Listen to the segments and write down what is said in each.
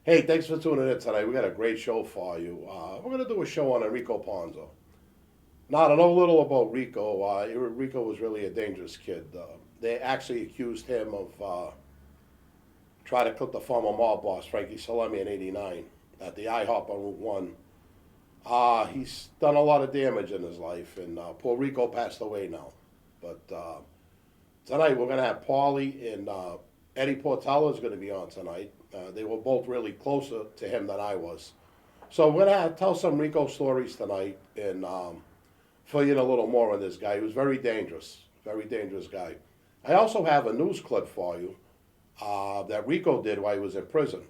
Hey, thanks for tuning in tonight. We got a great show for you. We're going to do a show on Enrico Ponzo. Now, I know little about Rico. Rico was really a dangerous kid. They actually accused him of trying to clip the former mob boss, Frankie Salemi, in '89 at the IHOP on Route 1. He's done a lot of damage in his life, and poor Rico passed away now. But tonight we're going to have Paulie and Eddie Portalla is going to be on tonight. They were both really closer to him than I was. So we're going to tell some Rico stories tonight and fill you in a little more on this guy. He was very dangerous guy. I also have a news clip for you that Rico did while he was in prison.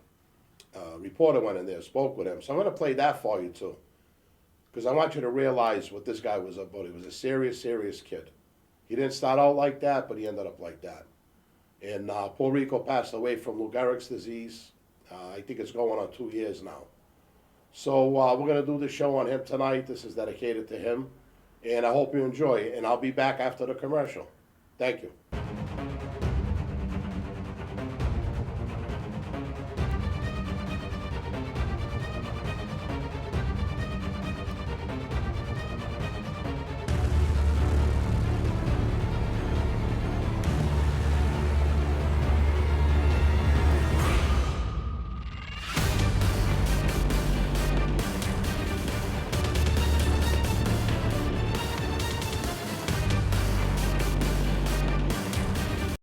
A reporter went in there, spoke with him. So I'm going to play that for you too, because I want you to realize what this guy was about. He was a serious kid. He didn't start out like that, but he ended up like that. And poor Rico passed away from Lou Gehrig's disease. I think it's going on 2 years now. So we're going to do the show on him tonight. This is dedicated to him. And I hope you enjoy it. And I'll be back after the commercial. Thank you.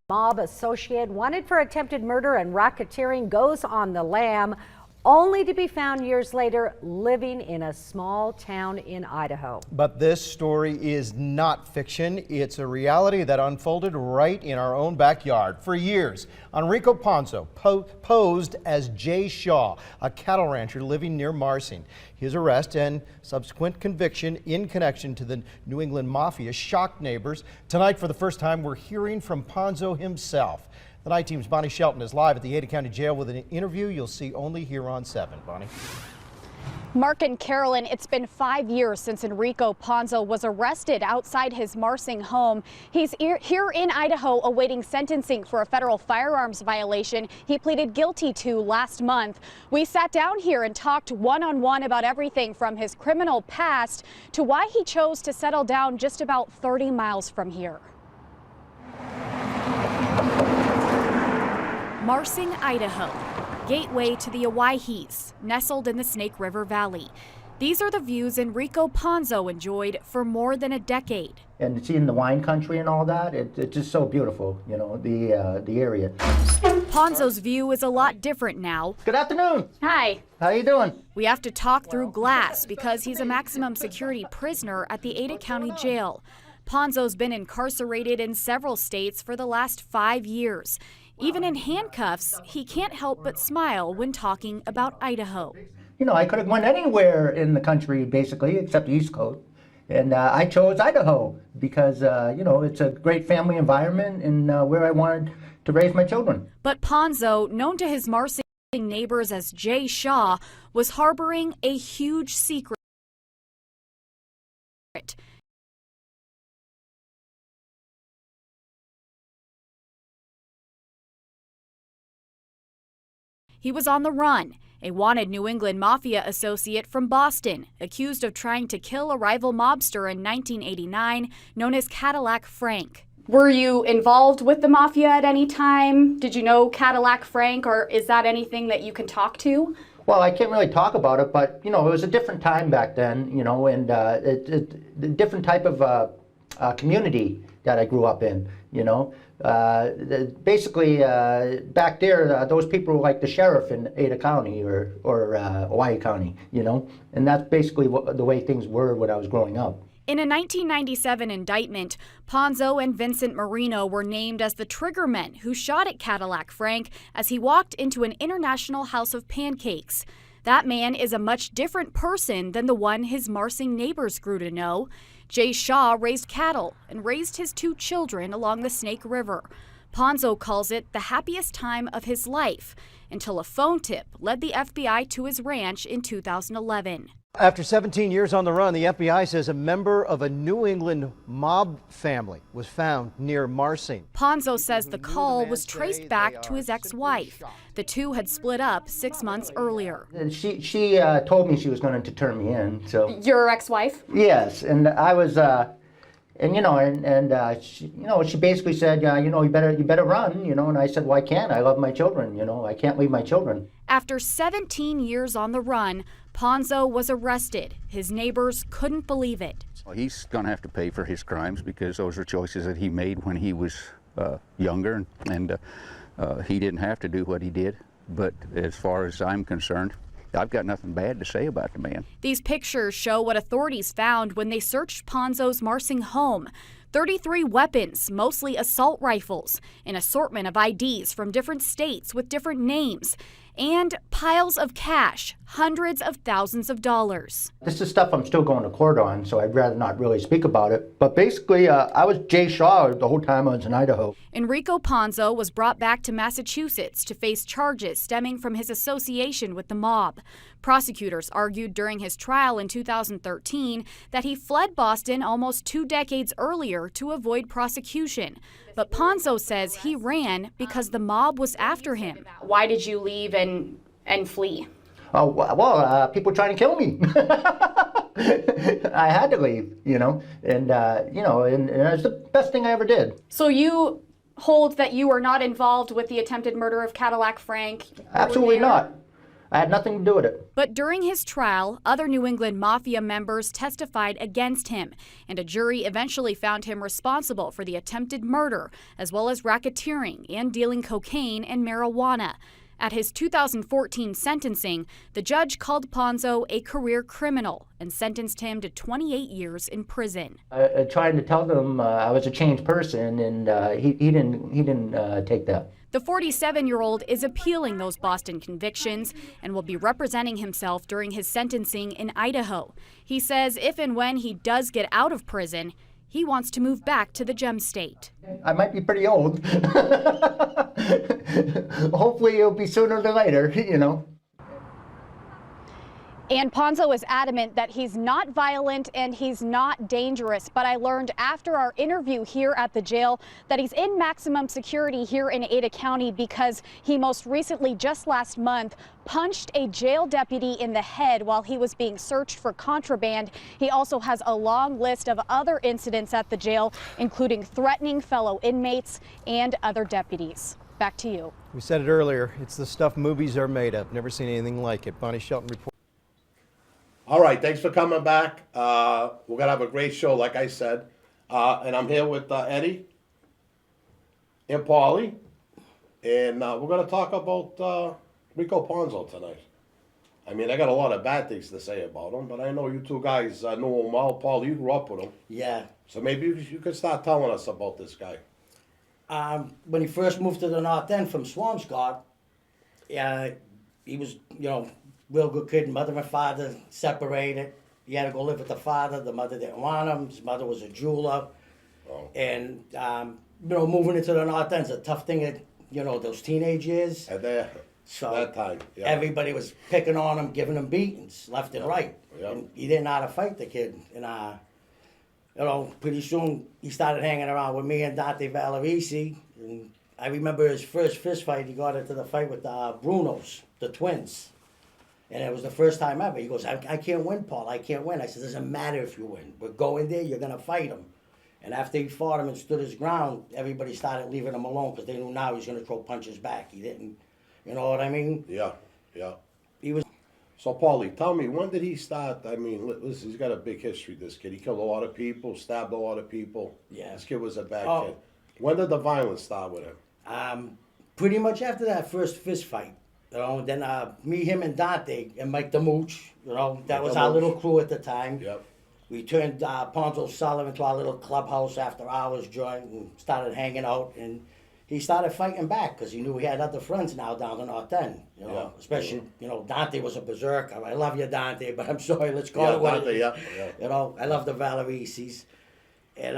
Mob associate wanted for attempted murder and racketeering goes on the lam, only to be found years later living in a small town in Idaho. But this story is not fiction. It's a reality that unfolded right in our own backyard. For years, Enrico Ponzo posed as Jay Shaw, a cattle rancher living near Marsing. His arrest and subsequent conviction in connection to the New England Mafia shocked neighbors. Tonight, for the first time, we're hearing from Ponzo himself. The night team's Bonnie Shelton is live at the Ada County Jail with an interview you'll see only here on 7. Bonnie. Mark and Carolyn, it's been 5 years since Enrico Ponzo was arrested outside his Marsing home. He's here in Idaho awaiting sentencing for a federal firearms violation he pleaded guilty to last month. We sat down here and talked one-on-one about everything from his criminal past to why he chose to settle down just about 30 miles from here. Marsing, Idaho, gateway to the Owyhees, nestled in the Snake River Valley. These are the views Enrico Ponzo enjoyed for more than a decade. And seeing the wine country and all that, it's just so beautiful, you know, the area. Ponzo's view is a lot different now. Good afternoon. Hi. How you doing? We have to talk through glass because he's a maximum security prisoner at the Ada County Jail. Ponzo's been incarcerated in several states for the last 5 years. Even in handcuffs, he can't help but smile when talking about Idaho. You know, I could have went anywhere in the country, basically, except the East Coast. And I chose Idaho because, you know, it's a great family environment and where I wanted to raise my children. But Ponzo, known to his Marsing neighbors as Jay Shaw, was harboring a huge secret. He was on the run, a wanted New England Mafia associate from Boston, accused of trying to kill a rival mobster in 1989, known as Cadillac Frank. Were you involved with the Mafia at any time? Did you know Cadillac Frank, or is that anything that you can talk to? Well, I can't really talk about it, but, you know, it was a different time back then, you know, and a different type of community that I grew up in, you know. Basically, back there, those people were like the sheriff in Ada County or Hawaii County, you know, and that's basically the way things were when I was growing up. In a 1997 indictment, Ponzo and Vincent Marino were named as the triggermen who shot at Cadillac Frank as he walked into an International House of Pancakes. That man is a much different person than the one his Marsing neighbors grew to know. Jay Shaw raised cattle and raised his 2 children along the Snake River. Ponzo calls it the happiest time of his life until a phone tip led the FBI to his ranch in 2011. After 17 years on the run, the FBI says a member of a New England mob family was found near Marsing. Ponzo says the call was traced back to his ex-wife. The two had split up 6 months earlier. And she told me she was going to turn me in. So Your ex-wife? yes, and I was, she basically said, you better run, and I said, well, I can't. I love my children, I can't leave my children. After 17 years on the run, Ponzo was arrested. His neighbors couldn't believe it. Well, he's going to have to pay for his crimes because those are choices that he made when he was younger, and he didn't have to do what he did. But as far as I'm concerned, I've got nothing bad to say about the man. These pictures show what authorities found when they searched Ponzo's Marsing home. 33 weapons, mostly assault rifles, an assortment of IDs from different states with different names, and piles of cash, hundreds of thousands of dollars. This is stuff I'm still going to court on, so I'd rather not really speak about it. But basically, I was Jay Shaw the whole time I was in Idaho. Enrico Ponzo was brought back to Massachusetts to face charges stemming from his association with the mob. Prosecutors argued during his trial in 2013 that he fled Boston almost 2 decades earlier to avoid prosecution. But Ponzo says he ran because the mob was after him. Why did you leave and flee? Oh, well, people trying to kill me. I had to leave, and it was the best thing I ever did. So you hold that you were not involved with the attempted murder of Cadillac Frank? Absolutely not. I had nothing to do with it. But during his trial, other New England Mafia members testified against him, and a jury eventually found him responsible for the attempted murder, as well as racketeering and dealing cocaine and marijuana. At his 2014 sentencing, the judge called Ponzo a career criminal and sentenced him to 28 years in prison. Trying to tell them I was a changed person, and he didn't take that. The 47-year-old is appealing those Boston convictions and will be representing himself during his sentencing in Idaho. He says if and when he does get out of prison, he wants to move back to the Gem State. I might be pretty old. Hopefully it'll be sooner than later, And Ponzo is adamant that he's not violent and he's not dangerous. But I learned after our interview here at the jail that he's in maximum security here in Ada County because he most recently, just last month, punched a jail deputy in the head while he was being searched for contraband. He also has a long list of other incidents at the jail, including threatening fellow inmates and other deputies. Back to you. We said it earlier, it's the stuff movies are made of. Never seen anything like it. Bonnie Shelton reports. All right, thanks for coming back. We're going to have a great show, like I said. And I'm here with Eddie and Paulie. And we're going to talk about Rico Ponzo tonight. I mean, I got a lot of bad things to say about him, but I know you two guys know him well. Paul, you grew up with him. Yeah. So maybe you could start telling us about this guy. When he first moved to the North End from Swampscott, he was, real good kid. Mother and father separated. He had to go live with the father. The mother didn't want him. His mother was a jeweler. Oh. And, moving into the North End's a tough thing at, those teenage years. At that time, yeah. Everybody was picking on him, giving him beatings left and right. Yeah. And he didn't know how to fight the kid. And, pretty soon he started hanging around with me and Dante Valerisi. And I remember his first fist fight, he got into the fight with the Brunos, the twins. And it was the first time ever. He goes, I can't win, Paul. I can't win. I said, doesn't matter if you win. But go in there, you're going to fight him. And after he fought him and stood his ground, everybody started leaving him alone because they knew now he was going to throw punches back. He didn't, you know what I mean? Yeah, yeah. He was. So, Paulie, tell me, when did he start? I mean, listen, he's got a big history, this kid. He killed a lot of people, stabbed a lot of people. Yeah. This kid was a bad kid. When did the violence start with him? Pretty much after that first fist fight. Then me, him, and Dante, and Mike the Mooch, that was our little crew at the time. Yep. We turned Ponzo'S cellar into our little clubhouse after hours joint and started hanging out. And he started fighting back because he knew he had other friends now down the North End. Yeah. Especially, Dante was a berserker. I love you, Dante, but I'm sorry, let's call it what Dante, it is. Yeah. I love the Valerisis. And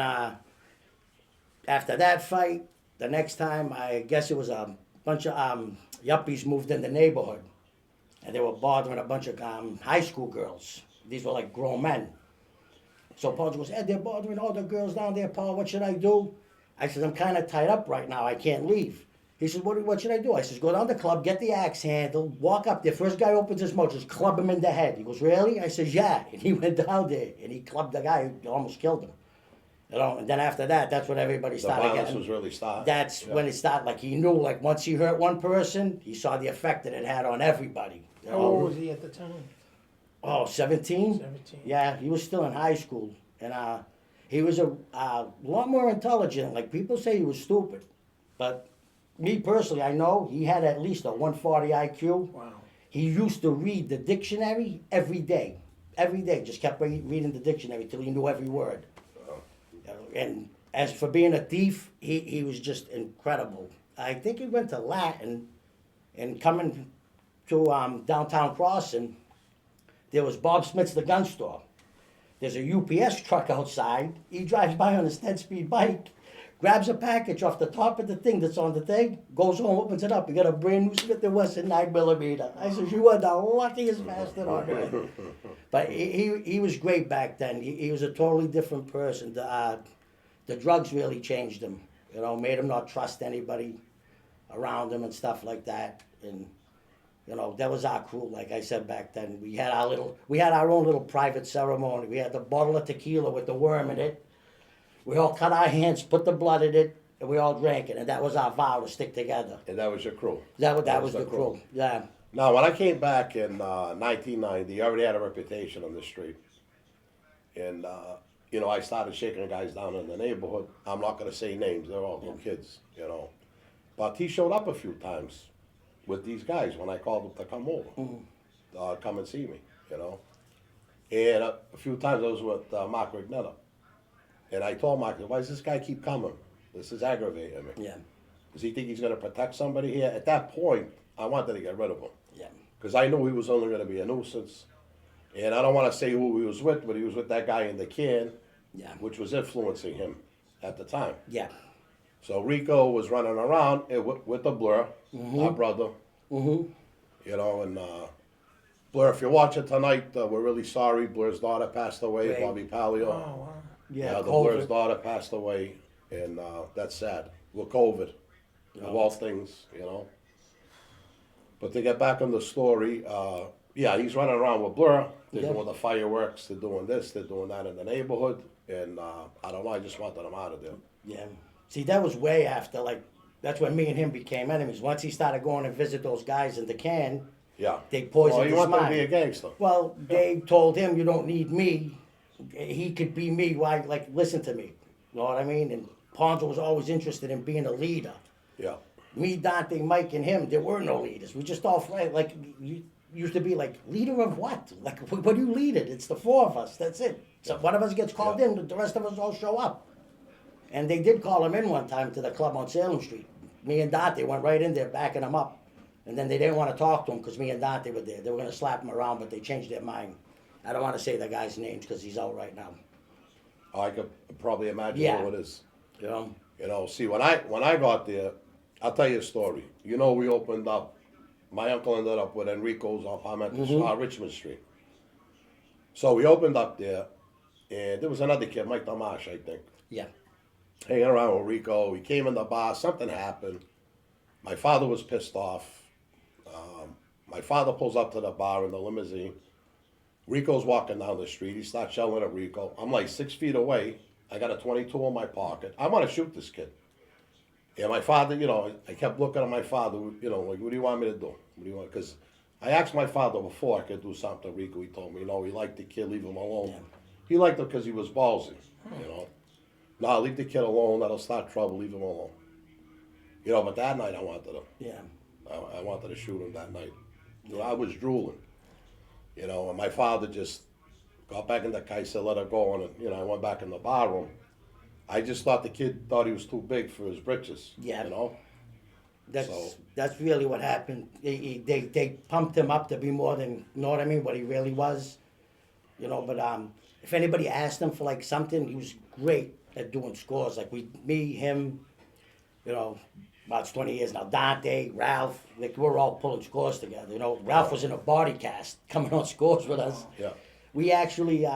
after that fight, the next time, I guess it was a bunch of yuppies moved in the neighborhood. And they were bothering a bunch of high school girls. these were like grown men. So Ponzo goes, Ed, they're bothering all the girls down there, Paul, what should I do? I said, I'm kind of tied up right now, I can't leave. He says, what should I do? I says, go down to the club, get the axe handle, walk up there. First guy opens his mouth, just club him in the head. He goes, really? I says, yeah. And he went down there, and he clubbed the guy who almost killed him. You know, and then after that, that's when everybody started violence getting. was really starting. That's when it started. Like he knew, like once he hurt one person, he saw the effect that it had on everybody. You How know? old was he at the time? Oh, 17? 17. Yeah, he was still in high school. And he was a lot more intelligent. Like people say he was stupid. But me personally, I know he had at least a 140 IQ. Wow. He used to read the dictionary every day. Every day, just kept reading the dictionary till he knew every word. And as for being a thief, he was just incredible. I think he went to Latin, and coming to downtown Crossing, there was Bob Smith's the gun store. There's a UPS truck outside. He drives by on his 10-speed bike, grabs a package off the top of the thing that's on the thing, goes home, opens it up. He got a brand new Smith & Wesson 9mm. I said, you are the luckiest bastard on earth. But he was great back then. He was a totally different person. The drugs really changed him. You know, made him not trust anybody around him and stuff like that. And you know, that was our crew. Like I said back then, we had our own little private ceremony. We had the bottle of tequila with the worm in it. We all cut our hands, put the blood in it, and we all drank it. And that was our vow to stick together. And that was your crew. That was the crew. Yeah. Now, when I came back in 1990, I already had a reputation on the street. And, you know, I started shaking guys down in the neighborhood. I'm not going to say names. They're all little kids, you know. But he showed up a few times with these guys when I called them to come over, come and see me, you know. And a few times I was with Mark Rignetta. And I told Mark, why does this guy keep coming? This is aggravating me. Yeah. Does he think he's going to protect somebody here? At that point, I wanted to get rid of him. Yeah. Because I knew he was only going to be a nuisance. And I don't want to say who he was with, but he was with that guy in the can, Yeah. which was influencing him at the time. Yeah. So Rico was running around with the Blur, our brother. Mm-hmm. You know, and Blur, if you're watching tonight, we're really sorry. Blur's daughter passed away, Right. Bobby Palio. Oh, wow. Yeah. The COVID. Blur's daughter passed away, and that's sad. With COVID, of all things, you know. But to get back on the story, yeah, he's running around with Blur. They're Yeah. doing the fireworks. They're doing this. They're doing that in the neighborhood. And I don't know. I just wanted him out of there. Yeah. See, that was way after, like, that's when me and him became enemies. Once he started going and visit those guys in the can, Yeah. they poisoned Well, you his want mind. to be a gangster. Well, they told him, you don't need me. He could be me. Why? Like, listen to me. You know what I mean? And Ponzo was always interested in being a leader. Yeah. Me, Dante, Mike, and him, there were no leaders. We just all, like, you used to be like, leader of what? Like, what do you lead it? It's the four of us. That's it. So one of us gets called in, the rest of us all show up. And they did call him in one time to the club on Salem Street. Me and Dante went right in there backing him up. And then they didn't want to talk to him because me and Dante were there. They were going to slap him around, but they changed their mind. I don't want to say the guy's names because he's out right now. I could probably imagine Yeah. who it is. You know? You know, see, when I got there, I'll tell you a story. You know, we opened up, my uncle ended up with Enrico's on Richmond Street. So we opened up there, and there was another kid, Mike Damash, I think, Yeah. hanging around with Rico. We came in the bar, something happened. My father was pissed off. My father pulls up to the bar in the limousine. Rico's walking down the street. He starts yelling at Rico. I'm like 6 feet away. I got a 22 in my pocket. I want to shoot this kid. And my father, you know, I kept looking at my father, you know, like, what do you want me to do? What do you want? Because I asked my father before I could do something to Rico. He told me, you know, he liked the kid, leave him alone. Yeah. He liked him because he was ballsy, you know. No, leave the kid alone. That'll start trouble. Leave him alone. You know, but that night I wanted to. Yeah. I wanted to shoot him that night. You know, I was drooling. You know, and my father just got back in the car, said, let her go. And, you know, I went back in the bar room. I just thought the kid thought he was too big for his britches. Yeah. You know? That's really what happened. They pumped him up to be more than, you know what I mean, what he really was. You know, but if anybody asked him for like something, he was great at doing scores. Like me, him, you know, about 20 years now, Dante, Ralph, like we're all pulling scores together. You know, Ralph was in a body cast coming on scores with us. Yeah. We actually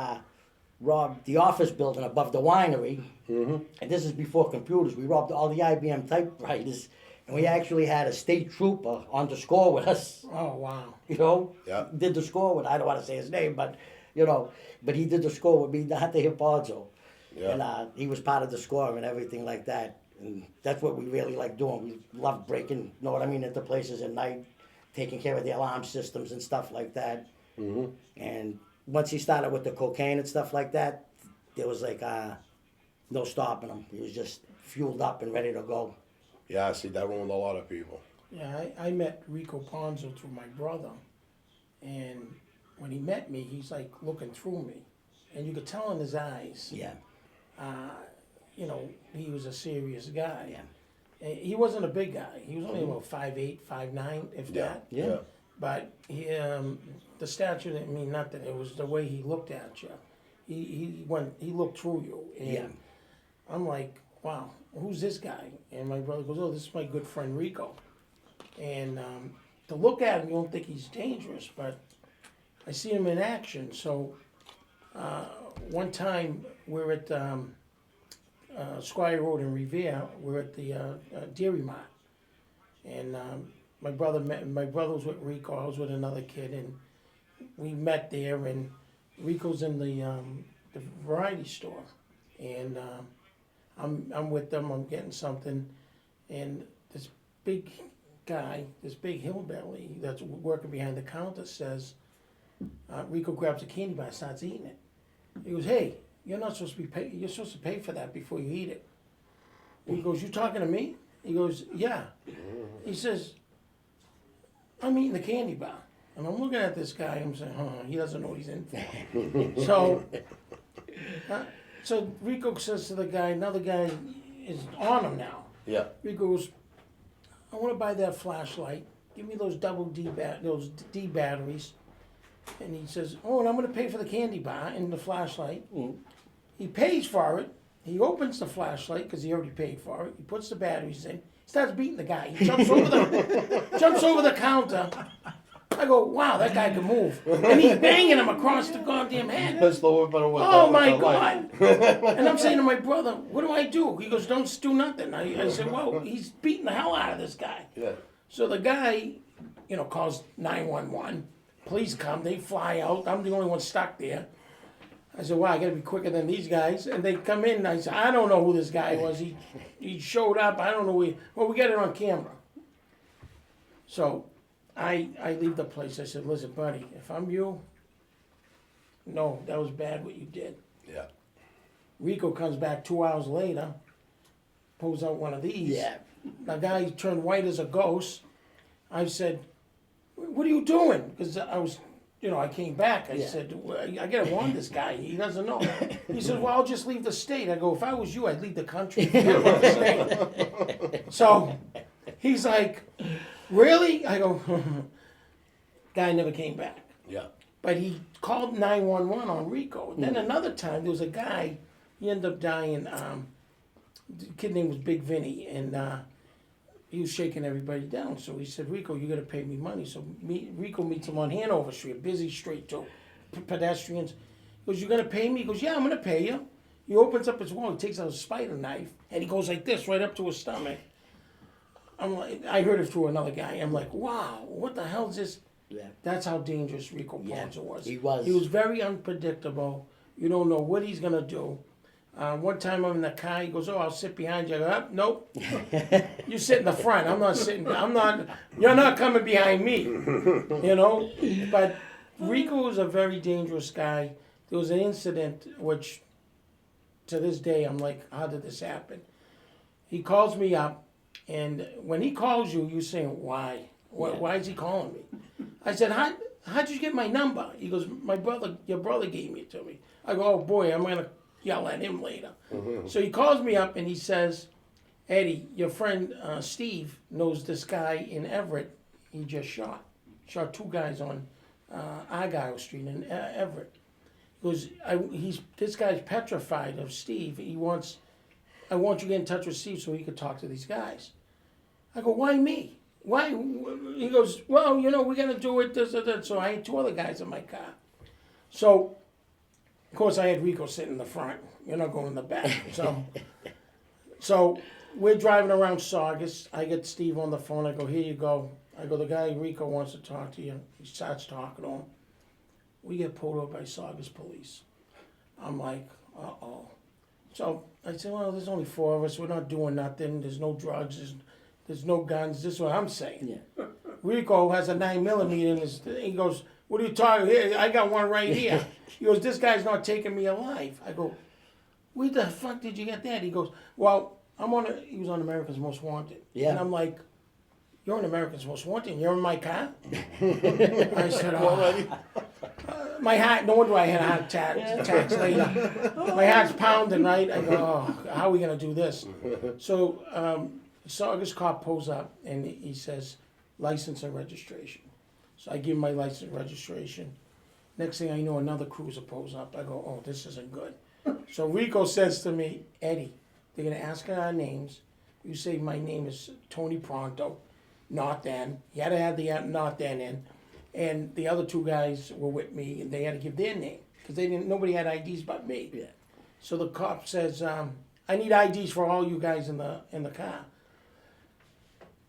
robbed the office building above the winery, and this is before computers. We robbed all the IBM typewriters, and we actually had a state trooper on the score with us. Oh, wow. You know, Yeah. did the score with. I don't want to say his name, but you know, but he did the score with me, Dante Ponzo, Yeah. and he was part of the score and everything like that. And that's what we really like doing. We love breaking, you know what I mean, into places at night, taking care of the alarm systems and stuff like that. And once he started with the cocaine and stuff like that, there was like no stopping him. He was just fueled up and ready to go. Yeah, see, that ruined a lot of people. Yeah, I met Rico Ponzo through my brother, and when he met me, he's like looking through me, and you could tell in his eyes, Yeah, you know, he was a serious guy. yeah, And he wasn't a big guy. He was only about 5'8", 5'9", if Yeah. that. Yeah. But he, the stature didn't mean nothing. It was the way he looked at you. He looked through you, and Yeah. I'm like, wow, who's this guy? And my brother goes, oh, this is my good friend Rico. And to look at him, you don't think he's dangerous, but I see him in action. So one time we're at Squire Road in Revere. We're at the Dairy Mart, and my brother was with Rico. I was with another kid, and we met there. And Rico's in the variety store, and I'm with them. I'm getting something, and this big guy, this big hillbilly that's working behind the counter says, Rico grabs a candy bar and starts eating it. He goes, hey, you're not supposed to be you're supposed to pay for that before you eat it. He goes, you talking to me? He goes, yeah. He says, I'm eating the candy bar. And I'm looking at this guy, I'm saying, he doesn't know what he's in for. So Rico says to the guy, another guy is on him now. Yeah. Rico goes, I want to buy that flashlight. Give me those those D batteries. And he says, oh, and I'm going to pay for the candy bar and the flashlight. He pays for it. He opens the flashlight because he already paid for it. He puts the batteries in. He starts beating the guy. He jumps over the counter. I go, wow, that guy can move. And he's banging him across the goddamn head. Oh my God. And I'm saying to my brother, what do I do? He goes, don't do nothing. I said, well, he's beating the hell out of this guy. Yeah. So the guy, calls 911. Police come, they fly out. I'm the only one stuck there. I said, wow, I gotta be quicker than these guys. And they come in and I said, I don't know who this guy was. He showed up. I don't know we got it on camera. So I leave the place. I said, listen, buddy, if I'm you, no, that was bad what you did. Yeah. Rico comes back 2 hours later, pulls out one of these. yeah. The guy turned white as a ghost. I said, what are you doing? Because I was, I came back. I said, well, I gotta warn this guy. He doesn't know. He said, well, I'll just leave the state. I go, if I was you, I'd leave the country. So he's like, really? I go, guy never came back. Yeah. But he called 911 on Rico. Then another time, there was a guy, he ended up dying. The kid name was Big Vinny, and he was shaking everybody down. So he said, Rico, you got to pay me money. So Rico meets him on Hanover Street, a busy street too, pedestrians. He goes, you going to pay me? He goes, yeah, I'm going to pay you. He opens up his wallet, takes out a spider knife, and he goes like this, right up to his stomach. I'm like, I heard it through another guy. I'm like, wow, what the hell is this? Yeah. That's how dangerous Rico Yeah, Ponzo was. he was. He was very unpredictable. You don't know what he's going to do. One time I'm in the car, he goes, oh, I'll sit behind you. I go, nope. You sit in the front. You're not coming behind me. But Rico was a very dangerous guy. There was an incident which, to this day, I'm like, how did this happen? He calls me up, and when he calls you, you're saying, why? Why is he calling me? I said, how'd you get my number? He goes, your brother gave me it to me. I go, oh boy, I'm going to yell at him later. So he calls me up and he says, Eddie, your friend Steve knows this guy in Everett. He just shot 2 guys on Argyle Street in Everett. He goes, this guy's petrified of Steve. I want you to get in touch with Steve so he could talk to these guys. I go, why me? Why? He goes, well, we're going to do it. This. So I had 2 other guys in my car. So Of course, I had Rico sitting in the front. You're not going in the back. So we're driving around Saugus. I get Steve on the phone. I go, here you go. I go, the guy Rico wants to talk to you. He starts talking to him. We get pulled over by Saugus police. I'm like, uh-oh. So I said, well, there's only 4 of us. We're not doing nothing. There's no drugs. There's no guns. This is what I'm saying. Yeah. Rico has a 9mm in his. He goes, what are you talking? Here, I got one right here. He goes, this guy's not taking me alive. I go, where the fuck did you get that? He goes, well, he was on America's Most Wanted. Yeah. And I'm like, you're on America's Most Wanted and you're in my car? I said, oh. My heart, no wonder I had a heart attack later. My heart's pounding, right? I go, oh, how are we going to do this? So, Saugus cop pulls up and he says, license and registration. So I give him my license and registration. Next thing I know, another cruiser pulls up. I go, oh, this isn't good. So Rico says to me, Eddie, they're going to ask our names. You say my name is Tony Pronto, not then. He had to add the not then in. And the other 2 guys were with me, and they had to give their name because nobody had IDs but me. Yeah. So the cop says, I need IDs for all you guys in the car.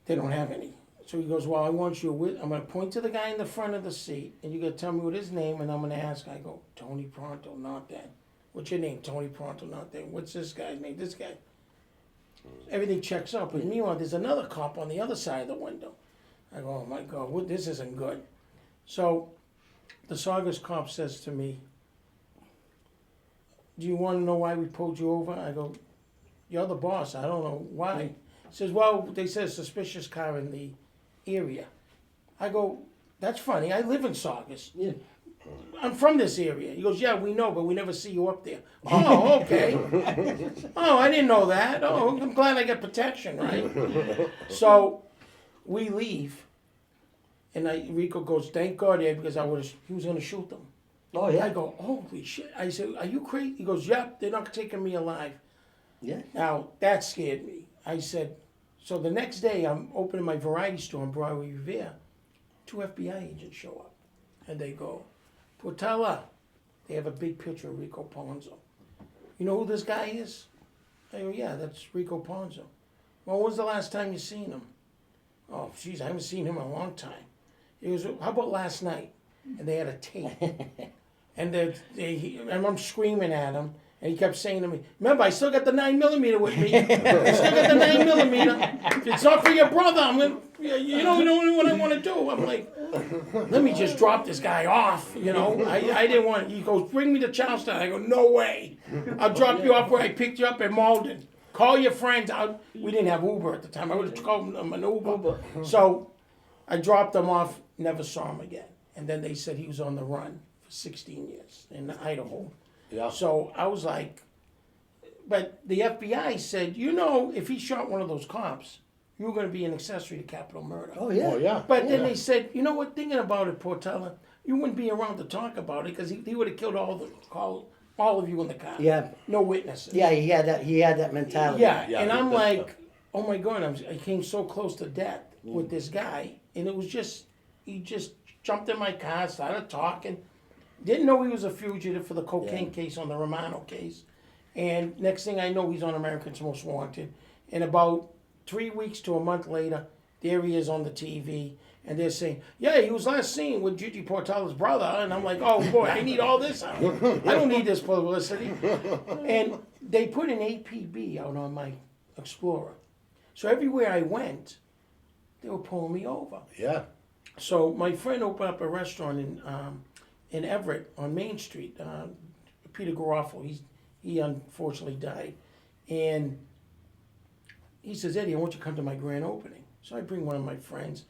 They don't have any. So he goes, well, I want you I'm going to point to the guy in the front of the seat, and you're going to tell me what his name, and I'm going to ask. I go, Tony Pronto, not that. What's your name? Tony Pronto, not that. What's this guy's name? This guy. Everything checks out. But meanwhile, there's another cop on the other side of the window. I go, oh my God, this isn't good. So the Saugus cop says to me, do you want to know why we pulled you over? I go, you're the boss. I don't know why. He says, well, they said suspicious car in the area. I go, that's funny. I live in Saugus. Yeah. I'm from this area. He goes, yeah, we know, but we never see you up there. Oh, okay. Oh, I didn't know that. Oh, I'm glad I got protection, right? So we leave, and Rico goes, thank God, Ed, because he was going to shoot them. Oh, yeah. I go, holy shit. I said, are you crazy? He goes, yep, they're not taking me alive. Yeah. Now, that scared me. I said, so the next day, I'm opening my variety store on Broadway Revere. 2 FBI agents show up, and they go, Portalla. They have a big picture of Rico Ponzo. You know who this guy is? I go, yeah, that's Rico Ponzo. Well, when's the last time you seen him? Oh, geez, I haven't seen him in a long time. He goes, how about last night? And they had a tape. And and I'm screaming at him. And he kept saying to me, remember, I still got the 9mm with me. I still got the 9mm. If it's not for your brother, I'm going to, you know what I want to do. I'm like, let me just drop this guy off, you know. I didn't want, he goes, bring me to Charleston. I go, no way. I'll drop you off where I picked you up in Malden. Call your friends. We didn't have Uber at the time. I would have called them an Uber. So I dropped him off, never saw him again. And then they said he was on the run for 16 years in Idaho. Yeah. So I was like, but the FBI said, you know, if he shot one of those cops, you were going to be an accessory to capital murder. Oh, yeah. Oh, yeah. But then they said, you know what, thinking about it, Portalla, you wouldn't be around to talk about it because he would have killed all of you in the car. Yeah. No witnesses. Yeah, he had that mentality. Yeah, Yeah, and I'm that's like, oh my God, I came so close to death with this guy, and it was just, he just jumped in my car, started talking. Didn't know he was a fugitive for the cocaine case on the Romano case. And next thing I know, he's on America's Most Wanted. And about 3 weeks to a month later, there he is on the TV. And they're saying, yeah, he was last seen with Gigi Portalla's brother. And I'm like, oh boy, I need all this out. I don't need this publicity. And they put an APB out on my Explorer. So everywhere I went, they were pulling me over. Yeah. So my friend opened up a restaurant in Everett on Main Street. Peter Garofalo, he unfortunately died, and he says, Eddie, I want you to come to my grand opening. So I bring one of my friends.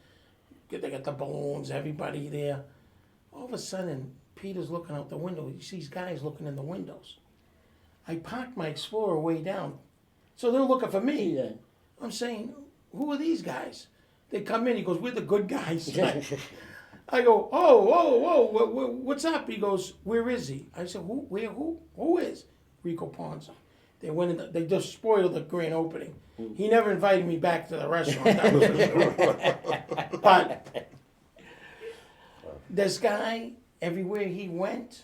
They got the balloons, everybody there. All of a sudden, Peter's looking out the window. He sees guys looking in the windows. I parked my Explorer way down, so they're looking for me. Yeah. I'm saying, who are these guys? They come in. He goes, we're the good guys. I go, whoa, what's up? He goes, where is he? I said, who is? Rico Ponzo. They went in, they just spoiled the grand opening. He never invited me back to the restaurant. That was for sure. But this guy, everywhere he went,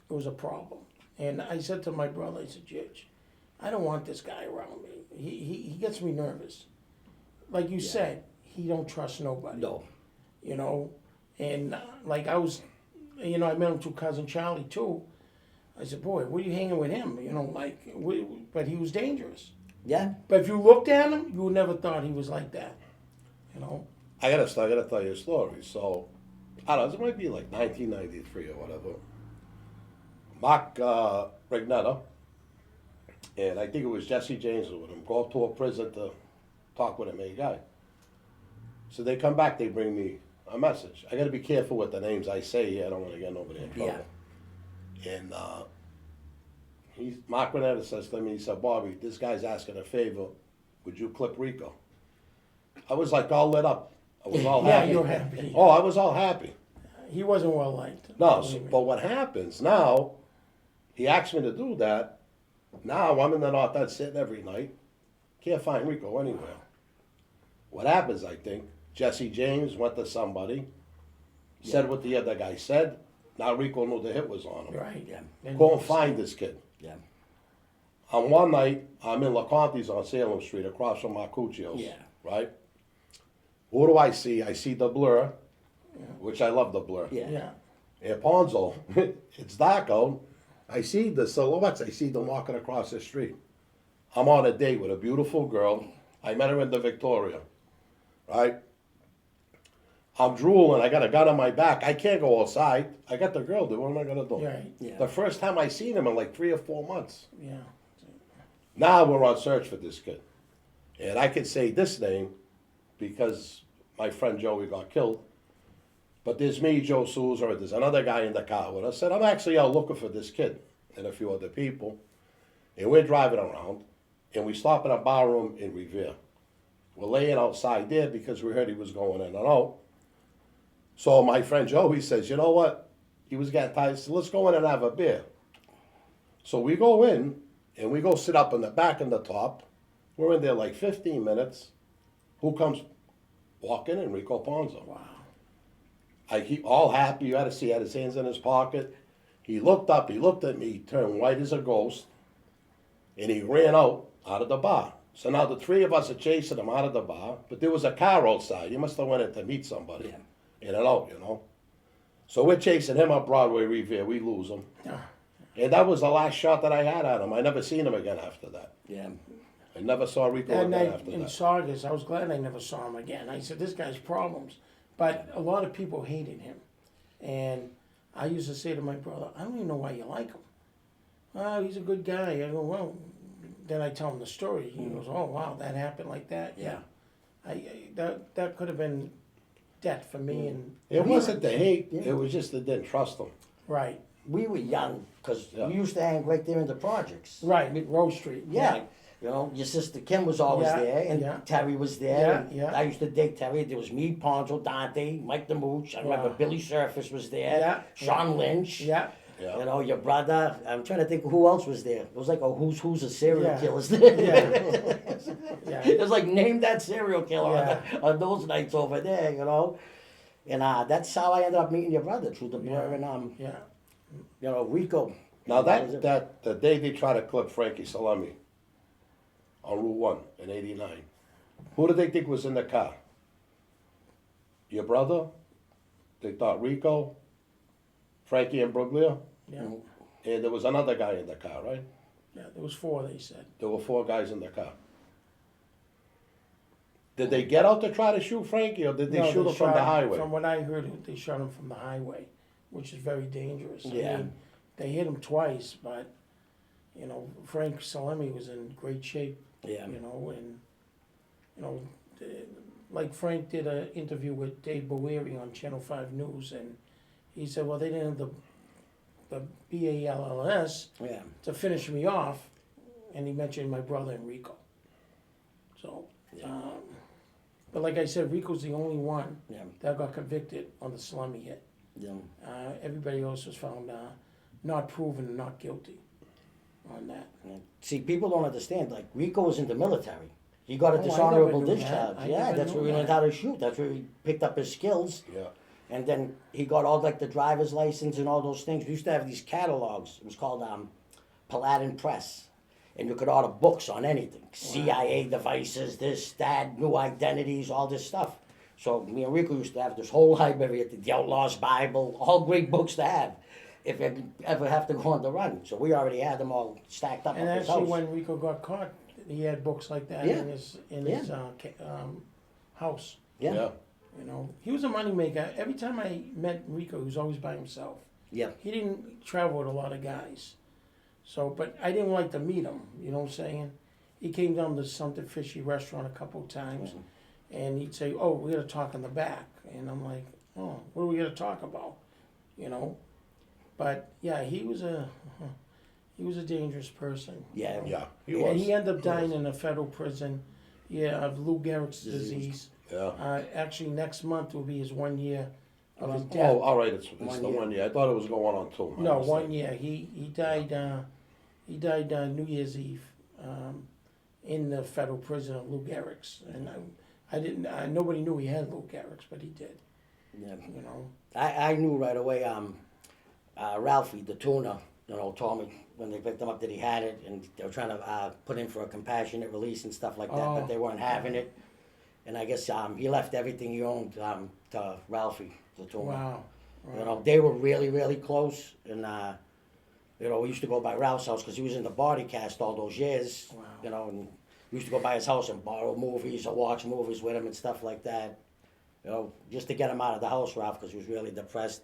it was a problem. And I said to my brother, I said, Judge, I don't want this guy around me. He gets me nervous. Like you said, he don't trust nobody. No. You know, and like I was, you know, I met him through cousin Charlie too. I said, boy, what are you hanging with him? You know, like, but he was dangerous. Yeah. But if you looked at him, you would never thought he was like that. You know. I gotta tell you a story. So, I don't know, it might be like 1993 or whatever. Mark Regnetta, and I think it was Jesse James with him, go to a prison to talk with a main guy. So they come back, they bring me a message. I gotta be careful with the names I say here, I don't wanna get nobody in trouble. Yeah. And Mark Regnetta says to me, he said, Bobby, this guy's asking a favor, would you clip Rico? I was like all lit up. I was all Yeah, happy. you're happy. Oh, I was all happy. He wasn't well liked. No, so, but what happens now, he asked me to do that. Now I'm in the North End sitting every night. Can't find Rico anywhere. What happens, I think, Jesse James went to somebody, said what the other guy said. Now Rico knew the hit was on him. Right. Yeah. Go and find this kid. Yeah. On one night, I'm in LaConte's on Salem Street across from Marcuccio's. Yeah. Right? Who do I see? I see the Blur, which I love the Blur. Yeah. Yeah. And Ponzo, it's dark out. I see the silhouettes. I see them walking across the street. I'm on a date with a beautiful girl. I met her in the Victoria, right? I'm drooling. I got a gun on my back. I can't go outside. I got the girl, dude. What am I going to do? Right. Yeah. The first time I seen him in like 3 or 4 months. Yeah. Now we're on search for this kid. And I could say this name because my friend Joey got killed. But there's me, Joe Souza, or there's another guy in the car with us. I said, I'm actually out looking for this kid and a few other people. And we're driving around, and we stop at a bar room in Revere. We're laying outside there because we heard he was going in and out. So my friend Joey says, you know what? He was getting tired. He said, let's go in and have a beer. So we go in, and we go sit up in the back and the top. We're in there like 15 minutes. Who comes walking? Enrico Ponzo. Wow. I keep all happy. You had to see, he had his hands in his pocket. He looked up, he looked at me, he turned white as a ghost, and he ran out of the bar. So now the three of us are chasing him out of the bar, but there was a car outside. He must have went in to meet somebody. Yeah. In and out, you know. So we're chasing him up Broadway Revere. We lose him. And that was the last shot that I had at him. I never seen him again after that. Yeah. I never saw Rico That again night after in that. Saugus, I was glad I never saw him again. I said, this guy's problems. But a lot of people hated him. And I used to say to my brother, I don't even know why you like him. Oh, he's a good guy. I go, well, then I tell him the story. He goes, oh, wow, that happened like that? Yeah. That could have been death for me. And It wasn't the hate. It was just they didn't trust him. Right. We were young because Yeah. we used to hang right there in the projects. Right, with Rose Street. Yeah. You know, your sister Kim was always Yeah, there, and yeah. Terry was there. Yeah, and yeah. I used to date Terry. There was me, Ponzo, Dante, Mike the Mooch. I remember Wow. Billy Surface was there. Yeah, Sean Lynch. Yeah. Yeah. You know, your brother. I'm trying to think who else was there. It was like a who's of serial Yeah. killers there. Yeah. It was like name that serial killer Yeah. on those nights over there, you know. And that's how I ended up meeting your brother through the Blur and Yeah. you know, Rico. Now was it. the day they tried to clip Frankie Salemi on Route 1 in '89, who did they think was in the car? Your brother? They thought Rico, Frankie and Bruglia, Yeah. and there was another guy in the car, right? Yeah. There was 4, they said. There were 4 guys in the car. Did they get out to try to shoot Frankie, or did they No, shoot him from shot the highway? From what I heard, they shot him from the highway, which is very dangerous. Yeah. I mean, they hit him twice, but, you know, Frank Salemi was in great shape. Yeah. You know, and, you know, like Frank did an interview with Dave Boeri on Channel 5 News, and he said, well, they didn't have the BALLS Yeah. to finish me off, and he mentioned my brother Enrico. So, but like I said, Rico's the only one Yeah. that got convicted on the Salemi hit. Yeah. Everybody else was found not proven and not guilty on that. See, people don't understand. Like Rico was in the military. He got a Oh, I never dishonorable knew that. discharge. I Yeah, never that's knew where he learned that. how to shoot. That's where he picked up his skills. Yeah. And then he got all like the driver's license and all those things. We used to have these catalogs. It was called Paladin Press. And you could order books on anything. CIA devices, this, that, new identities, all this stuff. So me and Rico used to have this whole library at the Outlaw's Bible, all great books to have if you ever have to go on the run. So we already had them all stacked up And at his actually, house. when Rico got caught, he had books like that Yeah. in his house. Yeah. You know, he was a moneymaker. Every time I met Rico, he was always by himself. Yeah. He didn't travel with a lot of guys. So, but I didn't like to meet him. You know what I'm saying? He came down to something fishy restaurant a couple of times, and he'd say, "Oh, we got to talk in the back," and I'm like, "Oh, what are we going to talk about?" You know. But yeah, he was a dangerous person. Yeah. Yeah, he And was. he ended up dying in a federal prison. Yeah, of Lou Gehrig's disease. Yeah. Actually, next month will be his 1 year of his death. Oh, all right, it's the 1 year. 1 year. I thought it was going on 2. No, 1 year. He died. He died New Year's Eve in the federal prison of Lou Gehrig's, and I didn't. Nobody knew he had Lou Gehrig's, but he did. Yeah. You know. I knew right away. Ralphie, the tuner, told me when they picked him up that he had it, and they were trying to put in for a compassionate release and stuff like that, but they weren't having it. And I guess he left everything he owned to Ralphie, the tuner. Wow. They were really, really close, and we used to go by Ralph's house because he was in the body cast all those years. Wow. And we used to go by his house and borrow movies or watch movies with him and stuff like that. Just to get him out of the house, Ralph, because he was really depressed.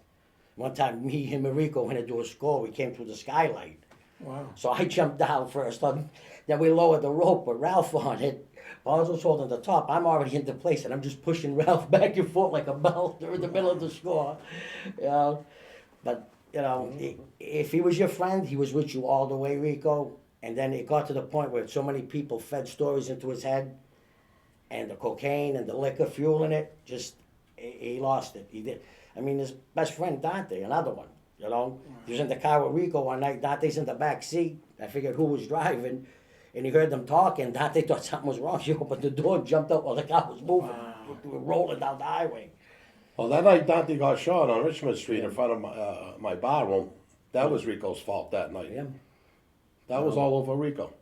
One time, me, him, and Rico went to do a score. We came through the skylight. Wow. So I jumped down first. Then we lowered the rope with Ralph on it. Ponzo's holding the top. I'm already into place, and I'm just pushing Ralph back and forth like a bell in the middle of the score. But, if he was your friend, he was with you all the way, Rico. And then it got to the point where so many people fed stories into his head, and the cocaine and the liquor fueling it, he lost it. He did. I mean, his best friend, Dante, another one, He was in the car with Rico one night. Dante's in the back seat. I figured who was driving, and he heard them talking. Dante thought something was wrong. He opened the door and jumped out while the car was moving. We were rolling down the highway. Well, that night Dante got shot on Richmond Street in front of my bar room. That was Rico's fault that night. Yeah. That was all over Rico.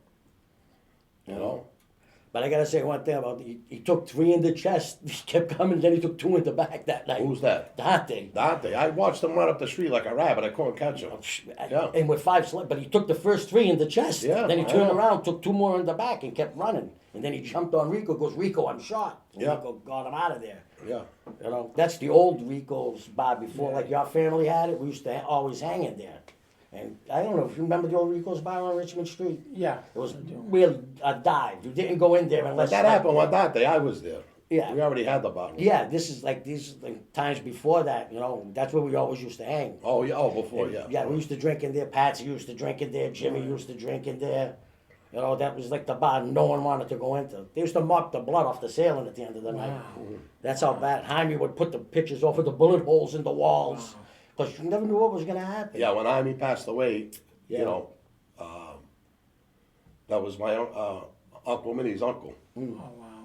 But I gotta say one thing about he took 3 in the chest. He kept coming, then he took 2 in the back that night. Who's that? Dante. Dante. I watched him run up the street like a rabbit. I couldn't catch him. Yeah. And with 5 slips, but he took the first 3 in the chest. Yeah, Then he I turned know. around, took 2 more in the back, and kept running. And then he jumped on Rico. Goes, Rico, I'm shot. And Yeah. Rico got him out of there. Yeah. That's the old Rico's bar before, like your family had it. We used to always hang in there. And I don't know if you remember the old Rico's bar on Richmond Street. Yeah. It was really a dive. You didn't go in there But unless that happened with Dante. I was there. Yeah. We already had the bottle. Yeah, these times before that. That's where we always used to hang. Oh, yeah. Oh, before, yeah. Yeah, we used to drink in there. Patsy used to drink in there. Jimmy used to drink in there. That was like the bar no one wanted to go into. They used to mop the blood off the ceiling at the end of the night. That's how bad. Jaime would put the pictures over the bullet holes in the walls. Because you never knew what was going to happen. Yeah, when Jaime passed away, Yeah. that was my Uncle Minnie's uncle.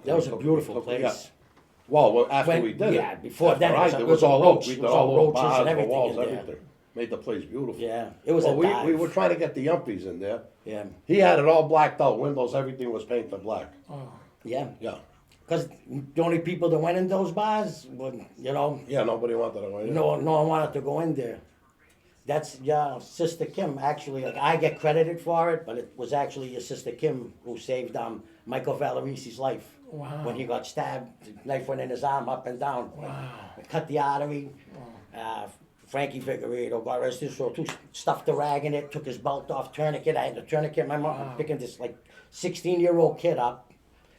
That was a beautiful Yeah. place. Well, after When- we did yeah, it. before after then, I it did, was it was all roach. oak. We It did was all all oak roaches bars, and the everything walls, in there. everything. Made the place beautiful. Yeah, it was Well, a dive. we were trying to get the yuppies in there. Yeah, He had it all blacked out. Windows, everything was painted black. yeah. Yeah. Because the only people that went in those bars, Yeah, nobody wanted to go in. no one wanted to go in there. That's Sister Kim. Actually, I get credited for it, but it was actually your Sister Kim who saved Michael Valerisi's life. Wow. When he got stabbed, the knife went in his arm up and down. Wow. It cut the artery. Frankie Figueredo got arrested, so stuffed the rag in it, took his belt off, tourniquet. I had the tourniquet. My mom picking this 16-year-old kid up.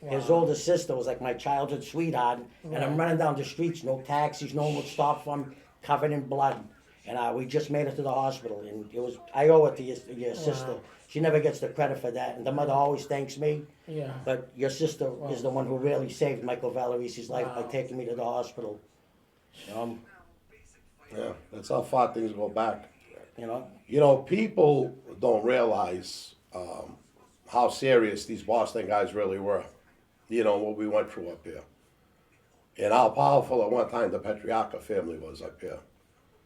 His older sister was like my childhood sweetheart, and I'm running down the streets, no taxis, no one would stop for him, covered in blood. And we just made it to the hospital, and I owe it to your sister. She never gets the credit for that, and the mother always thanks me. Yeah. But your sister is the one who really saved Michael Valerisi's life by taking me to the hospital. Yeah, that's how far things go back. You know? People don't realize how serious these Boston guys really were. What we went through up here. and how powerful at one time the Petrarca family was up here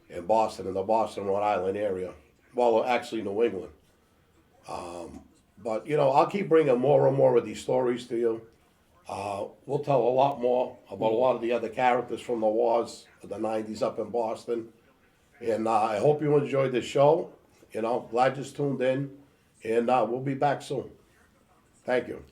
in Boston, in the Boston, Rhode Island area. Well, actually New England. But, you know, I'll keep bringing more and more of these stories to you. We'll tell a lot more about a lot of the other characters from the wars of the 90s up in Boston. And I hope you enjoyed this show. You know, glad you tuned in. And we'll be back soon. Thank you.